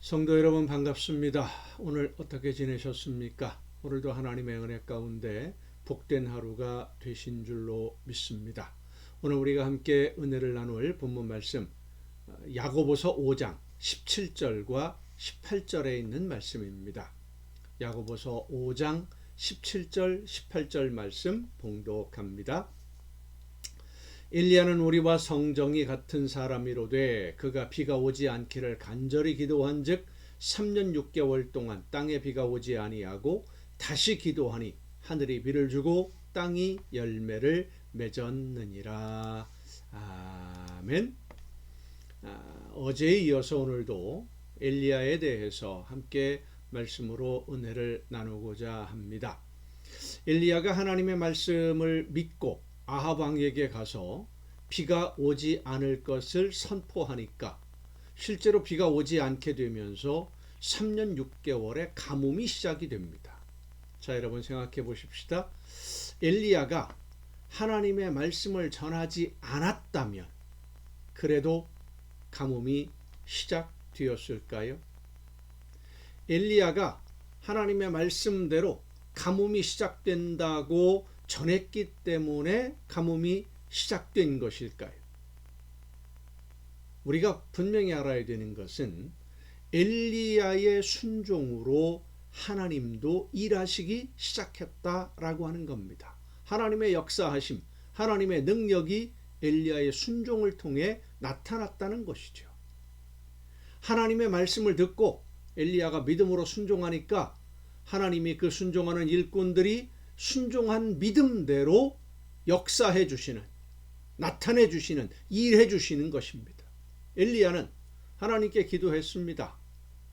성도 여러분 반갑습니다. 오늘 어떻게 지내셨습니까? 오늘도 하나님의 은혜 가운데 복된 하루가 되신 줄로 믿습니다. 오늘 우리가 함께 은혜를 나눌 본문 말씀 야고보서 5장 17절과 18절에 있는 말씀입니다. 야고보서 5장 17절 18절 말씀 봉독합니다. 엘리야는 우리와 성정이 같은 사람이로되 그가 비가 오지 않기를 간절히 기도한즉 3년 6개월 동안 땅에 비가 오지 아니하고 다시 기도하니 하늘이 비를 주고 땅이 열매를 맺었느니라. 아멘. 어제에 이어서 오늘도 엘리야에 대해서 함께 말씀으로 은혜를 나누고자 합니다. 엘리야가 하나님의 말씀을 믿고 아합 왕에게 가서 비가 오지 않을 것을 선포하니까 실제로 비가 오지 않게 되면서 3년 6개월의 가뭄이 시작이 됩니다. 자, 여러분 생각해 보십시다. 엘리야가 하나님의 말씀을 전하지 않았다면 그래도 가뭄이 시작되었을까요? 엘리야가 하나님의 말씀대로 가뭄이 시작된다고 전했기 때문에 가뭄이 시작된 것일까요? 우리가 분명히 알아야 되는 것은 엘리야의 순종으로 하나님도 일하시기 시작했다라고 하는 겁니다. 하나님의 역사하심, 하나님의 능력이 엘리야의 순종을 통해 나타났다는 것이죠. 하나님의 말씀을 듣고 엘리야가 믿음으로 순종하니까 하나님이 그 순종하는 일꾼들이 순종한 믿음대로 역사해 주시는, 나타내 주시는, 일해 주시는 것입니다. 엘리야는 하나님께 기도했습니다.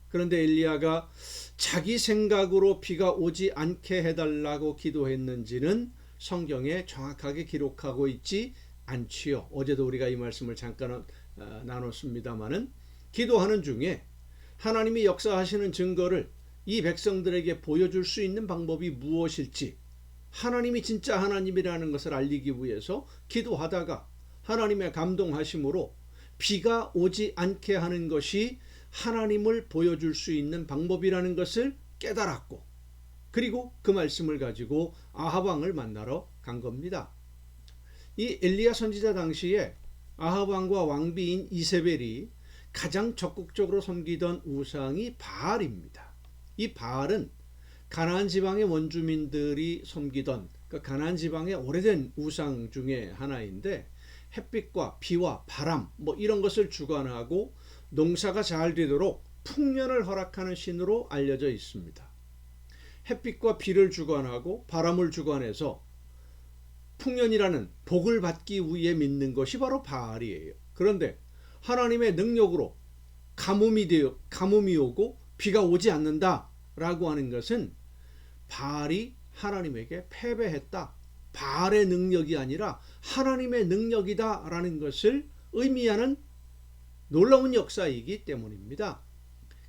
그런데 엘리야가 자기 생각으로 비가 오지 않게 해달라고 기도했는지는 성경에 정확하게 기록하고 있지 않지요. 어제도 우리가 이 말씀을 잠깐 나눴습니다마는 기도하는 중에 하나님이 역사하시는 증거를 이 백성들에게 보여줄 수 있는 방법이 무엇일지, 하나님이 진짜 하나님이라는 것을 알리기 위해서 기도하다가 하나님의 감동하심으로 비가 오지 않게 하는 것이 하나님을 보여줄 수 있는 방법이라는 것을 깨달았고, 그리고 그 말씀을 가지고 아합 왕을 만나러 간 겁니다. 이 엘리야 선지자 당시에 아합 왕과 왕비인 이세벨이 가장 적극적으로 섬기던 우상이 바알입니다. 이 바알은 가나안 지방의 원주민들이 섬기던 가나안 지방의 오래된 우상 중에 하나인데, 햇빛과 비와 바람 이런 것을 주관하고 농사가 잘 되도록 풍년을 허락하는 신으로 알려져 있습니다. 햇빛과 비를 주관하고 바람을 주관해서 풍년이라는 복을 받기 위해 믿는 것이 바로 바알이에요. 그런데 하나님의 능력으로 가뭄이 오고 비가 오지 않는다라고 하는 것은 바알이 하나님에게 패배했다, 바알의 능력이 아니라 하나님의 능력이다라는 것을 의미하는 놀라운 역사이기 때문입니다.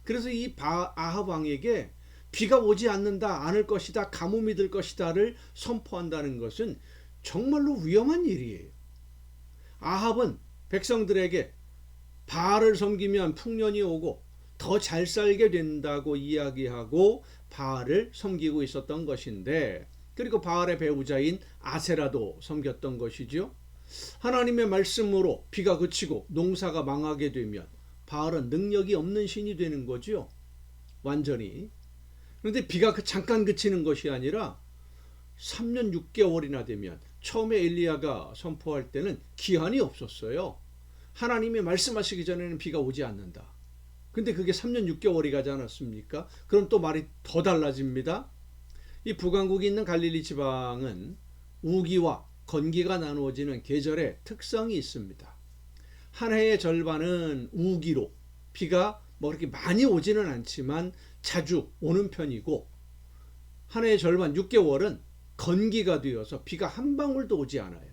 그래서 이 아합 왕에게 비가 오지 않을 것이다, 가뭄이 들 것이다를 선포한다는 것은 정말로 위험한 일이에요. 아합은 백성들에게 바알을 섬기면 풍년이 오고 더 잘 살게 된다고 이야기하고 바알을 섬기고 있었던 것인데, 그리고 바알의 배우자인 아세라도 섬겼던 것이죠. 하나님의 말씀으로 비가 그치고 농사가 망하게 되면 바알은 능력이 없는 신이 되는 거죠, 완전히. 그런데 비가 잠깐 그치는 것이 아니라 3년 6개월이나 되면, 처음에 엘리야가 선포할 때는 기한이 없었어요. 하나님이 말씀하시기 전에는 비가 오지 않는다. 근데 그게 3년 6개월이 가지 않았습니까? 그럼 또 말이 더 달라집니다. 이 북왕국이 있는 갈릴리 지방은 우기와 건기가 나누어지는 계절의 특성이 있습니다. 한 해의 절반은 우기로 비가 그렇게 많이 오지는 않지만 자주 오는 편이고, 한 해의 절반 6개월은 건기가 되어서 비가 한 방울도 오지 않아요.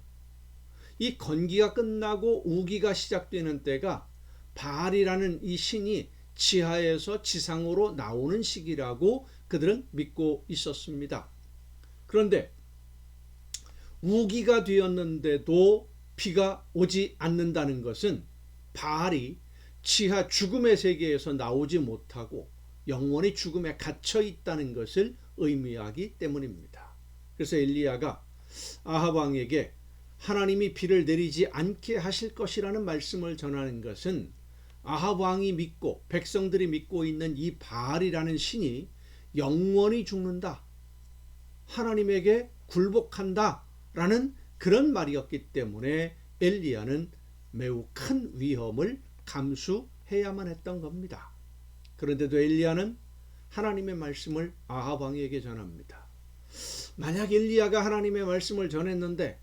이 건기가 끝나고 우기가 시작되는 때가 바알이라는 이 신이 지하에서 지상으로 나오는 시기라고 그들은 믿고 있었습니다. 그런데 우기가 되었는데도 비가 오지 않는다는 것은 바알이 지하 죽음의 세계에서 나오지 못하고 영원히 죽음에 갇혀 있다는 것을 의미하기 때문입니다. 그래서 엘리야가 아합 왕에게 하나님이 비를 내리지 않게 하실 것이라는 말씀을 전하는 것은 아합 왕이 믿고 백성들이 믿고 있는 이 바알이라는 신이 영원히 죽는다, 하나님에게 굴복한다 라는 그런 말이었기 때문에 엘리야는 매우 큰 위험을 감수해야만 했던 겁니다. 그런데도 엘리야는 하나님의 말씀을 아합 왕에게 전합니다. 만약 엘리야가 하나님의 말씀을 전했는데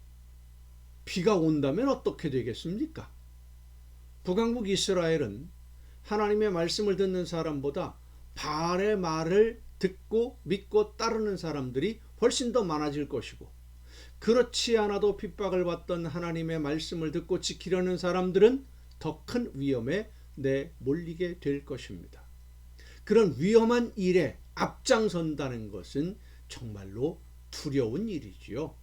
비가 온다면 어떻게 되겠습니까? 북왕국 이스라엘은 하나님의 말씀을 듣는 사람보다 바알의 말을 듣고 믿고 따르는 사람들이 훨씬 더 많아질 것이고, 그렇지 않아도 핍박을 받던 하나님의 말씀을 듣고 지키려는 사람들은 더 큰 위험에 내몰리게 될 것입니다. 그런 위험한 일에 앞장선다는 것은 정말로 두려운 일이지요.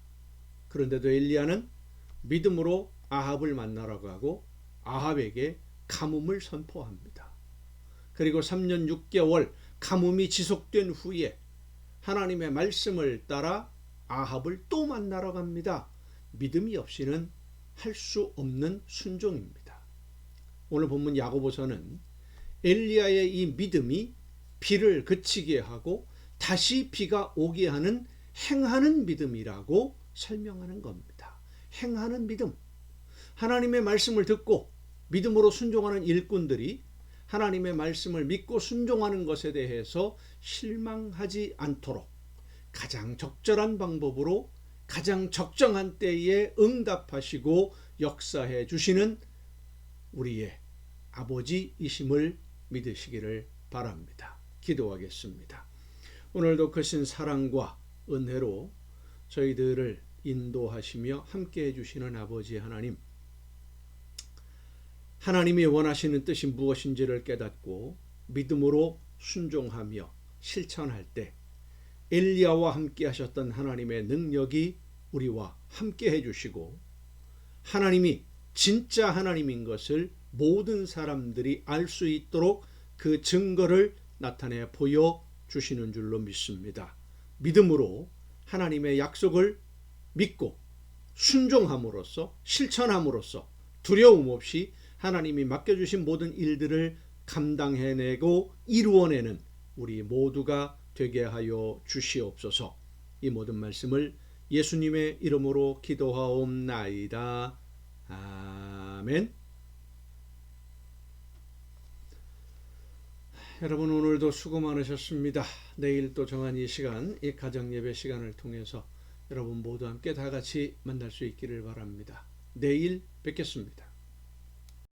그런데도 엘리야는 믿음으로 아합을 만나러 가고 아합에게 가뭄을 선포합니다. 그리고 3년 6개월 가뭄이 지속된 후에 하나님의 말씀을 따라 아합을 또 만나러 갑니다. 믿음이 없이는 할 수 없는 순종입니다. 오늘 본문 야고보서는 엘리야의 이 믿음이 비를 그치게 하고 다시 비가 오게 하는 행하는 믿음이라고 설명하는 겁니다. 행하는 믿음. 하나님의 말씀을 듣고 믿음으로 순종하는 일꾼들이 하나님의 말씀을 믿고 순종하는 것에 대해서 실망하지 않도록 가장 적절한 방법으로 가장 적정한 때에 응답하시고 역사해 주시는 우리의 아버지이심을 믿으시기를 바랍니다. 기도하겠습니다. 오늘도 크신 사랑과 은혜로 저희들을 인도하시며 함께 해주시는 아버지 하나님, 하나님이 원하시는 뜻이 무엇인지를 깨닫고 믿음으로 순종하며 실천할 때 엘리야와 함께 하셨던 하나님의 능력이 우리와 함께 해주시고, 하나님이 진짜 하나님인 것을 모든 사람들이 알 수 있도록 그 증거를 나타내 보여주시는 줄로 믿습니다. 믿음으로 하나님의 약속을 믿고 순종함으로써 실천함으로써 두려움 없이 하나님이 맡겨주신 모든 일들을 감당해내고 이루어내는 우리 모두가 되게 하여 주시옵소서. 이 모든 말씀을 예수님의 이름으로 기도하옵나이다. 아멘. 여러분, 오늘도 수고 많으셨습니다. 내일 또 정한 이 시간, 이 가정예배 시간을 통해서 여러분 모두 함께 다 같이 만날 수 있기를 바랍니다. 내일 뵙겠습니다.